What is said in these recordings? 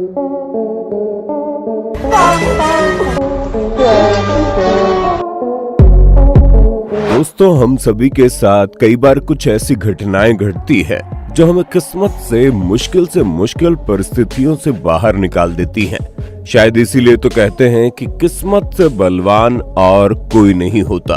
दोस्तों, हम सभी के साथ कई बार कुछ ऐसी घटनाएं घटती है जो हमें किस्मत से मुश्किल परिस्थितियों से बाहर निकाल देती हैं। शायद इसीलिए तो कहते हैं कि किस्मत से बलवान और कोई नहीं होता,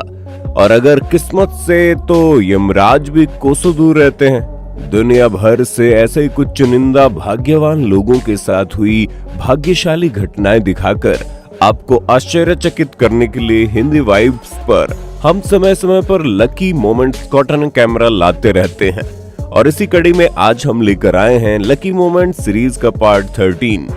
और अगर किस्मत से तो यमराज भी कोसों दूर रहते हैं। दुनिया भर से ऐसे ही कुछ चुनिंदा भाग्यवान लोगों के साथ हुई भाग्यशाली घटनाएं दिखाकर आपको आश्चर्यचकित करने के लिए हिंदी वाइब्स पर हम समय समय पर लकी मोमेंट्स कॉटन कैमरा लाते रहते हैं। और इसी कड़ी में आज हम लेकर आए हैं लकी मोमेंट सीरीज का पार्ट 13।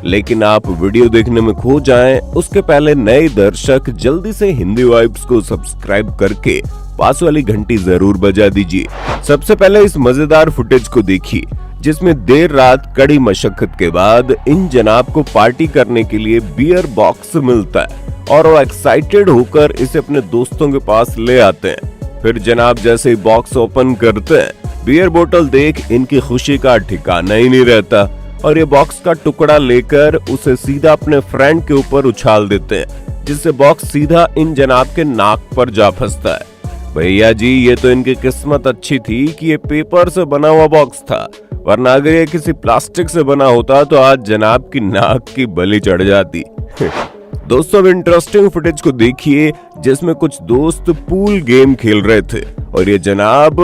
लेकिन आप वीडियो देखने में खो जाएं उसके पहले नए दर्शक जल्दी से हिंदी वाइब्स को सब्सक्राइब करके पास वाली घंटी जरूर बजा दीजिए। सबसे पहले इस मजेदार फुटेज को देखिए, जिसमें देर रात कड़ी मशक्कत के बाद इन जनाब को पार्टी करने के लिए बियर बॉक्स मिलता है और वो एक्साइटेड होकर इसे अपने दोस्तों के पास ले आते हैं। फिर जनाब जैसे ही बॉक्स ओपन करते हैं, बियर बोतल देख इनकी खुशी का ठिकाना ही नहीं रहता और ये बॉक्स का टुकड़ा लेकर उसे सीधा अपने फ्रेंड के ऊपर उछाल देते हैं, जिससे बॉक्स सीधा इन जनाब के नाक पर जा फंसता है। भैया जी, ये तो इनकी किस्मत अच्छी थी कि ये पेपर से बना हुआ बॉक्स था, वरना अगर ये किसी प्लास्टिक से बना होता तो आज जनाब की नाक की बलि चढ़ जाती। दोस्तों, अब इंटरेस्टिंग फुटेज को देखिए, जिसमें कुछ दोस्त पूल गेम खेल रहे थे और ये जनाब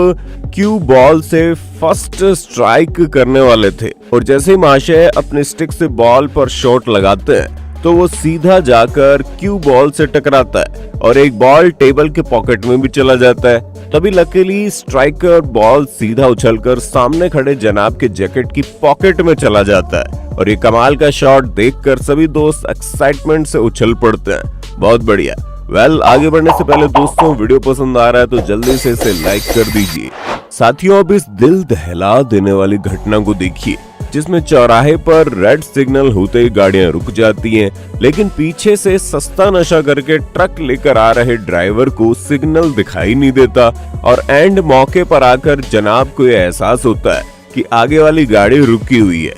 क्यू बॉल से फर्स्ट स्ट्राइक करने वाले थे, और जैसे ही महाशय अपने स्टिक से बॉल पर शॉट लगाते हैं तो वो सीधा जाकर क्यू बॉल से टकराता है और एक बॉल टेबल के पॉकेट में भी चला जाता है। तभी लकीली स्ट्राइकर बॉल सीधा उछलकर सामने खड़े जनाब के जैकेट की पॉकेट में चला जाता है और ये कमाल का शॉट देखकर सभी दोस्त एक्साइटमेंट से उछल पड़ते हैं। बहुत बढ़िया। आगे बढ़ने से पहले दोस्तों, वीडियो पसंद आ रहा है तो जल्दी से इसे लाइक कर दीजिए। साथियों, अब इस दिल दहला देने वाली घटना को देखिए, जिसमें चौराहे पर रेड सिग्नल होते ही गाड़ियां रुक जाती हैं, लेकिन पीछे से सस्ता नशा करके ट्रक लेकर आ रहे ड्राइवर को सिग्नल दिखाई नहीं देता और एंड मौके पर आकर जनाब को यह एहसास होता है कि आगे वाली गाड़ी रुकी हुई है,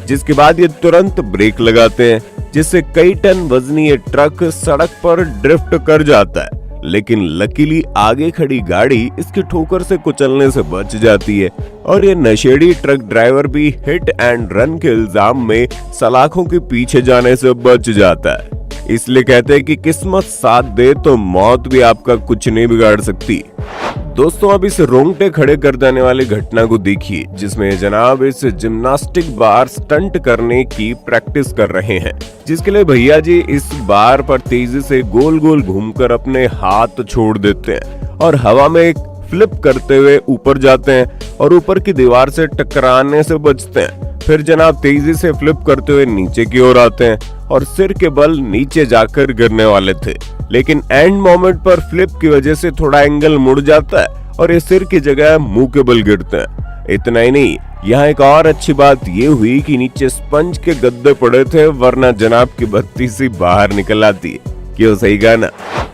जिसके बाद ये तुरंत ब्रेक लगाते हैं, जिससे कई टन वजनी ये ट्रक सड़क पर ड्रिफ्ट कर जाता है। लेकिन लकीली आगे खड़ी गाड़ी इसकी ठोकर से कुचलने से बच जाती है और ये नशेड़ी ट्रक ड्राइवर भी हिट एंड रन के इल्जाम में सलाखों के पीछे जाने से बच जाता है। इसलिए कहते हैं कि किस्मत साथ दे तो मौत भी आपका कुछ नहीं बिगाड़ सकती। दोस्तों, अब इस रोंगटे खड़े कर देने वाली घटना को देखिए, जिसमें जनाब इस जिम्नास्टिक बार स्टंट करने की प्रैक्टिस कर रहे हैं, जिसके लिए भैया जी इस बार पर तेजी से गोल गोल घूमकर अपने हाथ छोड़ देते हैं और हवा में फ्लिप करते हुए ऊपर जाते हैं और ऊपर की दीवार से टकराने से बचते हैं। फिर जनाब तेजी से फ्लिप करते हुए नीचे की ओर आते हैं और सिर के बल नीचे जाकर गिरने वाले थे, लेकिन एंड मोमेंट पर फ्लिप की वजह से थोड़ा एंगल मुड़ जाता है और ये सिर की जगह मुंह के बल गिरते हैं। इतना ही नहीं, यहाँ एक और अच्छी बात ये हुई कि नीचे स्पंज के गद्दे पड़े थे, वरना जनाब की बत्ती सी बाहर निकल आती। क्यों, सही गाना।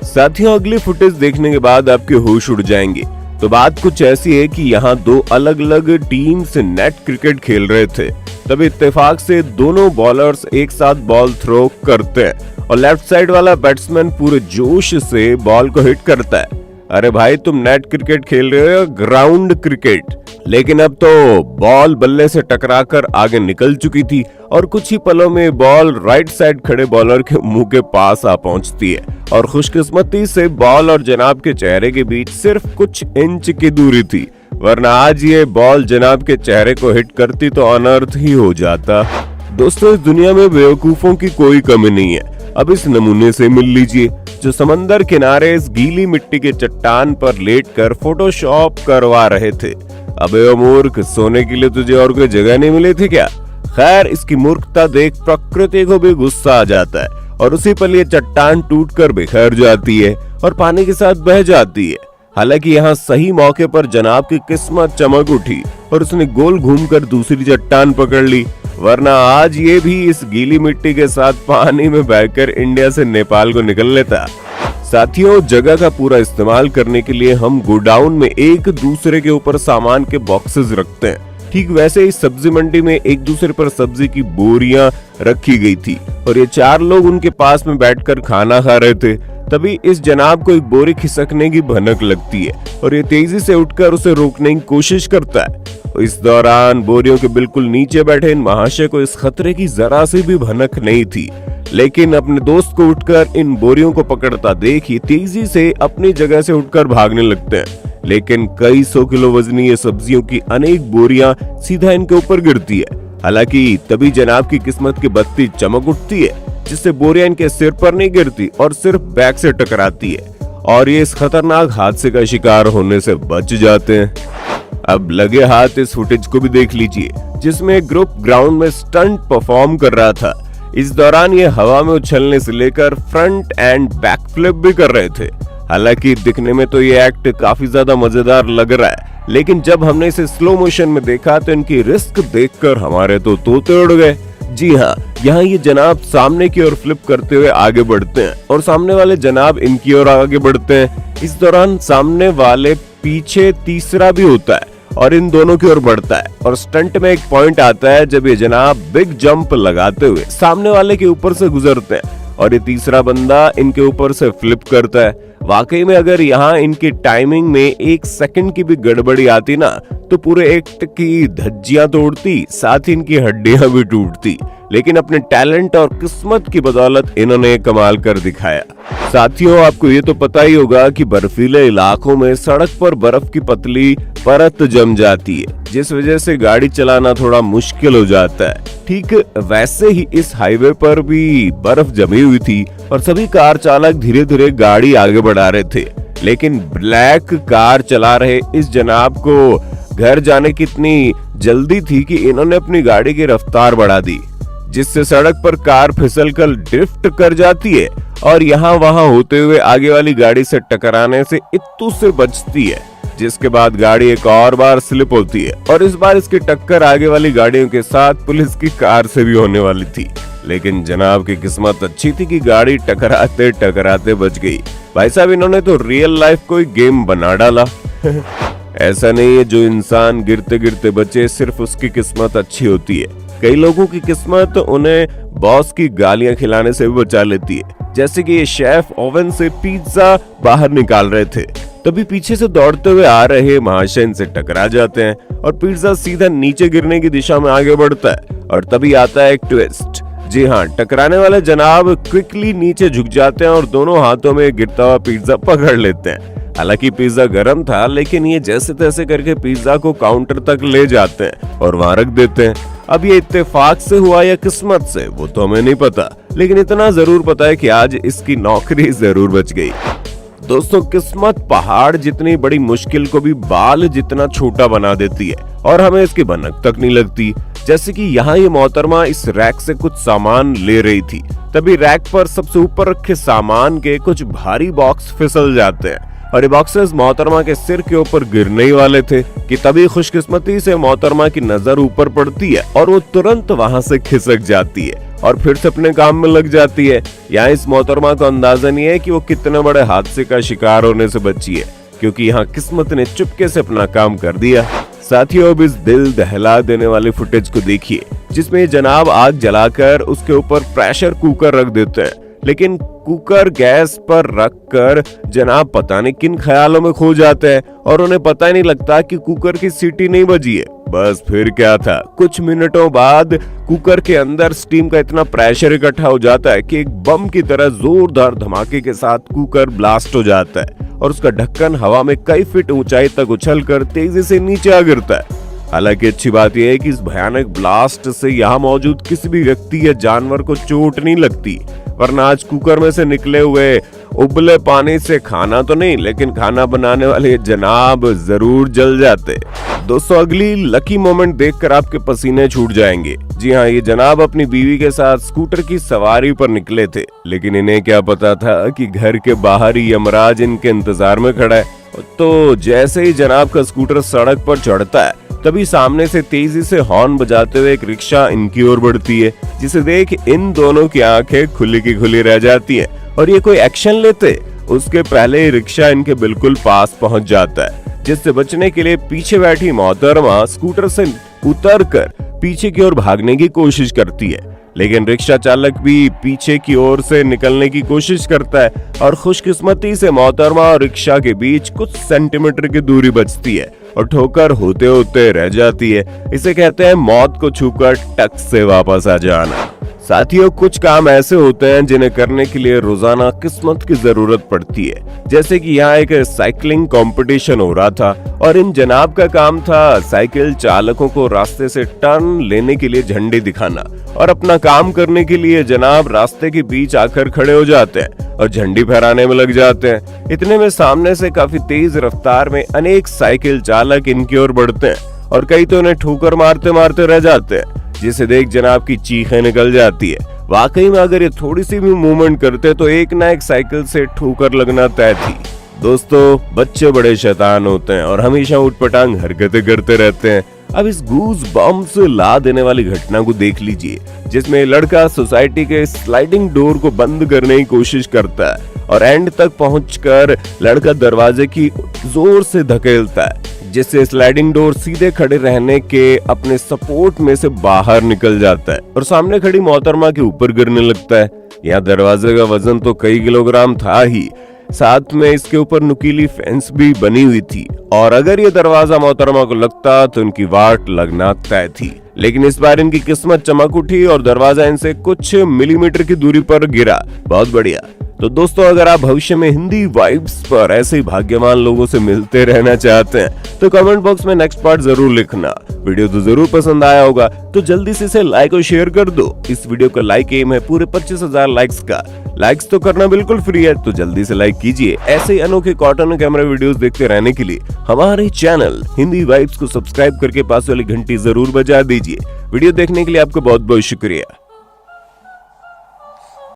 साथियों, अगली फुटेज देखने के बाद आपके होश उड़ जाएंगे। तो बात कुछ ऐसी है कि यहाँ दो अलग अलग टीम से नेट क्रिकेट खेल रहे थे, तभी इत्तेफाक से दोनों बॉलर्स एक साथ बॉल थ्रो करते हैं और लेफ्ट साइड वाला बैट्समैन पूरे जोश से बॉल को हिट करता है। अरे भाई, तुम नेट क्रिकेट खेल रहे हो, ग्राउंड क्रिकेट। लेकिन अब तो बॉल बल्ले से टकराकर आगे निकल चुकी थी और कुछ ही पलों में बॉल राइट साइड खड़े बॉलर के मुंह के पास आ पहुंचती है और खुशकिस्मती से बॉल और जनाब के चेहरे के बीच सिर्फ कुछ इंच की दूरी थी, वरना आज ये बॉल जनाब के चेहरे को हिट करती तो अनर्थ ही हो जाता। दोस्तों, इस दुनिया में बेवकूफों की कोई कमी नहीं है। अब इस नमूने से मिल लीजिए, जो समंदर किनारे इस गीली मिट्टी के चट्टान पर लेटकर फोटोशॉप करवा रहे थे। अबे ओ मूर्ख, सोने के लिए तुझे और कोई जगह नहीं मिली थी क्या? खैर, इसकी मूर्खता देख प्रकृति को भी गुस्सा आ जाता है और उसी पल ये चट्टान टूटकर बिखर जाती है और पानी के साथ बह जाती है। हालांकि यहाँ सही मौके पर जनाब की किस्मत चमक उठी और उसने गोल घूमकर दूसरी चट्टान पकड़ ली, वरना आज ये भी इस गीली मिट्टी के साथ पानी में बहकर इंडिया से नेपाल को निकल लेता। साथियों, जगह का पूरा इस्तेमाल करने के लिए हम गोडाउन में एक दूसरे के ऊपर सामान के बॉक्सेस रखते हैं, ठीक वैसे ही सब्जी मंडी में एक दूसरे पर सब्जी की बोरियां रखी गई थी और ये 4 लोग उनके पास में बैठकर खाना खा रहे थे। तभी इस जनाब को एक बोरी खिसकने की भनक लगती है और ये तेजी से उठकर उसे रोकने की कोशिश करता है। इस दौरान बोरियों के बिल्कुल नीचे बैठे इन महाशय को इस खतरे की जरा सी भी भनक नहीं थी, लेकिन अपने दोस्त को उठकर इन बोरियों को पकड़ता देख ही तेजी से अपनी जगह से उठकर भागने लगते हैं। लेकिन कई 100 किलो वजनी ये सब्जियों की अनेक बोरियां सीधा इनके ऊपर गिरती है। हालांकि तभी जनाब की किस्मत की बत्ती चमक उठती है, जिससे बोरियां इनके सिर पर नहीं गिरती और सिर्फ बैक से टकराती है और ये इस खतरनाक हादसे का शिकार होने से बच जाते हैं। अब लगे हाथ इस फुटेज को भी देख लीजिए, जिसमें एक ग्रुप ग्राउंड में स्टंट परफॉर्म कर रहा था। इस दौरान ये हवा में उछलने से लेकर फ्रंट एंड बैक फ्लिप भी कर रहे थे। हालांकि दिखने में तो ये एक्ट काफी ज्यादा मजेदार लग रहा है, लेकिन जब हमने इसे स्लो मोशन में देखा तो इनकी रिस्क देखकर हमारे तो तोते उड़ गए। जी हाँ, यहाँ ये जनाब सामने की ओर फ्लिप करते हुए आगे बढ़ते हैं और सामने वाले जनाब इनकी ओर आगे बढ़ते हैं। इस दौरान सामने वाले पीछे तीसरा भी होता है और इन दोनों की ओर बढ़ता है और स्टंट में एक पॉइंट आता है जब ये जनाब बिग जंप लगाते हुए सामने वाले के ऊपर से गुजरते हैं और ये तीसरा बंदा इनके ऊपर से फ्लिप करता है। वाकई में अगर यहाँ इनकी टाइमिंग में 1 सेकंड की भी गड़बड़ी आती ना तो पूरे एक्ट की धज्जियां तोड़ती, साथ ही इनकी हड्डियां भी टूटती। लेकिन अपने टैलेंट और किस्मत की बदौलत इन्होंने कमाल कर दिखाया। साथियों, आपको ये तो पता ही होगा कि बर्फीले इलाकों में सड़क पर बर्फ की पतली परत जम जाती है, जिस वजह से गाड़ी चलाना थोड़ा मुश्किल हो जाता है। ठीक वैसे ही इस हाईवे पर भी बर्फ जमी हुई थी और सभी कार चालक धीरे धीरे गाड़ी आगे बढ़ा रहे थे, लेकिन ब्लैक कार चला रहे इस जनाब को घर जाने की इतनी जल्दी थी कि इन्होंने अपनी गाड़ी की रफ्तार बढ़ा दी, जिससे सड़क पर कार फिसलकर ड्रिफ्ट कर जाती है और यहाँ वहां होते हुए आगे वाली गाड़ी से टकराने से इत्तू से बचती है, जिसके बाद गाड़ी एक और बार स्लिप होती है और इस बार इसकी टक्कर आगे वाली गाड़ियों के साथ पुलिस की कार से भी होने वाली थी। लेकिन जनाब की किस्मत अच्छी थी कि गाड़ी टकराते टकराते बच गई। भाई साहब, इन्होंने तो रियल लाइफ को ही गेम बना डाला। ऐसा नहीं है जो इंसान गिरते गिरते बचे सिर्फ उसकी किस्मत अच्छी होती है। कई लोगों की किस्मत उन्हें बॉस की गालियां खिलाने से भी बचा लेती है। जैसे कि ये शेफ ओवन से पिज्जा बाहर निकाल रहे थे, तभी पीछे से दौड़ते हुए आ रहे महाशय इनसे टकरा जाते हैं और पिज्जा सीधा नीचे गिरने की दिशा में आगे बढ़ता है और तभी आता है एक ट्विस्ट। जी हाँ, टकराने वाले जनाब क्विकली नीचे झुक जाते हैं और दोनों हाथों में गिरता हुआ पिज्जा पकड़ लेते हैं। हालांकि पिज्जा गर्म था, लेकिन ये जैसे तैसे करके पिज्जा को काउंटर तक ले जाते हैं और वहां रख देते हैं। अब ये इत्तेफाक से हुआ या किस्मत से, वो तो हमें नहीं पता, लेकिन इतना जरूर पता है कि आज इसकी नौकरी जरूर बच गई। दोस्तों, किस्मत पहाड़ जितनी बड़ी मुश्किल को भी बाल जितना छोटा बना देती है और हमें इसकी भनक तक नहीं लगती। जैसे कि यहाँ ये मोहतरमा इस रैक से कुछ सामान ले रही थी, तभी रैक पर सबसे ऊपर रखे सामान के कुछ भारी बॉक्स फिसल जाते हैं और ये बॉक्सेस मोहतरमा के सिर के ऊपर गिरने ही वाले थे कि तभी खुशकिस्मती से मोहतरमा की नजर ऊपर पड़ती है और वो तुरंत वहां से खिसक जाती है और फिर से अपने काम में लग जाती है। यहाँ इस मोहतरमा को अंदाजा नहीं है कि वो कितने बड़े हादसे का शिकार होने से बची है, क्योंकि यहाँ किस्मत ने चुपके से अपना काम कर दिया। साथियों, अब इस दिल दहला देने वाले फुटेज को देखिए, जिसमें जनाब आग जलाकर उसके ऊपर प्रेशर कुकर रख देते हैं, लेकिन कुकर गैस पर रखकर जनाब पता नहीं किन ख्यालों में खो जाते हैं और उन्हें पता ही नहीं लगता कि कुकर की सीटी नहीं बजी है। बस फिर क्या था, कुछ मिनटों बाद कुकर के अंदर स्टीम का इतना प्रेशर इकट्ठा हो जाता है कि एक बम की तरह जोरदार धमाके के साथ कुकर ब्लास्ट हो जाता है और उसका ढक्कन हवा में कई फीट ऊंचाई तक उछलकर तेजी से नीचे आ गिरता है। हालांकि अच्छी बात यह है कि इस भयानक ब्लास्ट से यहाँ मौजूद किसी भी व्यक्ति या जानवर को चोट नहीं लगती, वरना आज कुकर में से निकले हुए उबले पानी से खाना तो नहीं, लेकिन खाना बनाने वाले जनाब जरूर जल जाते। दोस्तों, अगली लकी मोमेंट देखकर आपके पसीने छूट जाएंगे। जी हाँ, ये जनाब अपनी बीवी के साथ स्कूटर की सवारी पर निकले थे, लेकिन इन्हें क्या पता था कि घर के बाहर ही यमराज इनके इंतजार में खड़ा है। तो जैसे ही जनाब का स्कूटर सड़क पर चढ़ता है, तभी सामने से तेजी से हॉर्न बजाते हुए एक रिक्शा इनकी ओर बढ़ती है, जिसे देख इन दोनों की आंखें खुली की खुली रह जाती हैं और ये कोई एक्शन लेते उसके पहले ही रिक्शा इनके बिल्कुल पास पहुंच जाता है, जिससे बचने के लिए पीछे बैठी मोहतरमा स्कूटर से उतरकर पीछे की ओर भागने की कोशिश करती है, लेकिन रिक्शा चालक भी पीछे की ओर से निकलने की कोशिश करता है और खुशकिस्मती से मोहतरमा और रिक्शा के बीच कुछ सेंटीमीटर की दूरी बचती है और ठोकर होते होते रह जाती है। इसे कहते हैं मौत को छूकर टक से वापस आ जाना। साथियों, कुछ काम ऐसे होते हैं जिन्हें करने के लिए रोजाना किस्मत की जरूरत पड़ती है। जैसे कि यहाँ एक साइकिलिंग कंपटीशन हो रहा था और इन जनाब का काम था साइकिल चालकों को रास्ते से टर्न लेने के लिए झंडे दिखाना, और अपना काम करने के लिए जनाब रास्ते के बीच आकर खड़े हो जाते हैं और झंडी फहराने में लग जाते हैं। इतने में सामने से काफी तेज रफ्तार में अनेक साइकिल चालक इनकी ओर बढ़ते हैं और कई तो इन्हें ठोकर मारते मारते रह जाते हैं, जिसे देख जनाब की चीखें निकल जाती है। वाकई में अगर ये थोड़ी सी भी मूवमेंट करते तो एक ना एक साइकिल से ठोकर लगना तय थी। दोस्तों, बच्चे बड़े शैतान होते हैं और हमेशा उटपटांग हरकतें करते रहते हैं। अब इस गूज बम्प से ला देने वाली घटना को देख लीजिए, जिसमें लड़का सोसाइटी के स्लाइडिंग डोर को बंद करने की कोशिश करता है और एंड तक पहुंचकर लड़का दरवाजे की जोर से धकेलता है, जिससे स्लाइडिंग डोर सीधे खड़े रहने के अपने सपोर्ट में से बाहर निकल जाता है और सामने खड़ी मोहतरमा के ऊपर गिरने लगता है। यहाँ दरवाजे का वजन तो कई किलोग्राम था ही, साथ में इसके ऊपर नुकीली फेंस भी बनी हुई थी और अगर ये दरवाजा मोहतरमा को लगता तो इनकी वाट लगना तय थी। लेकिन इस बार इनकी किस्मत चमक उठी और दरवाजा इनसे कुछ मिलीमीटर की दूरी पर गिरा। बहुत बढ़िया। तो दोस्तों, अगर आप भविष्य में हिंदी वाइब्स पर ऐसे ही भाग्यवान लोगों से मिलते रहना चाहते हैं तो कमेंट बॉक्स में नेक्स्ट पार्ट जरूर लिखना। वीडियो तो जरूर पसंद आया होगा तो जल्दी से इसे लाइक और शेयर कर दो। इस वीडियो का लाइक एम है पूरे 25,000 लाइक्स का। लाइक्स तो करना बिल्कुल फ्री है, तो जल्दी से लाइक कीजिए। ऐसे ही अनोखे कॉटन कैमरा वीडियोस देखते रहने के लिए हमारे चैनल हिंदी वाइब्स को सब्सक्राइब करके पास वाली घंटी जरूर बजा दीजिए। वीडियो देखने के लिए आपका बहुत बहुत शुक्रिया।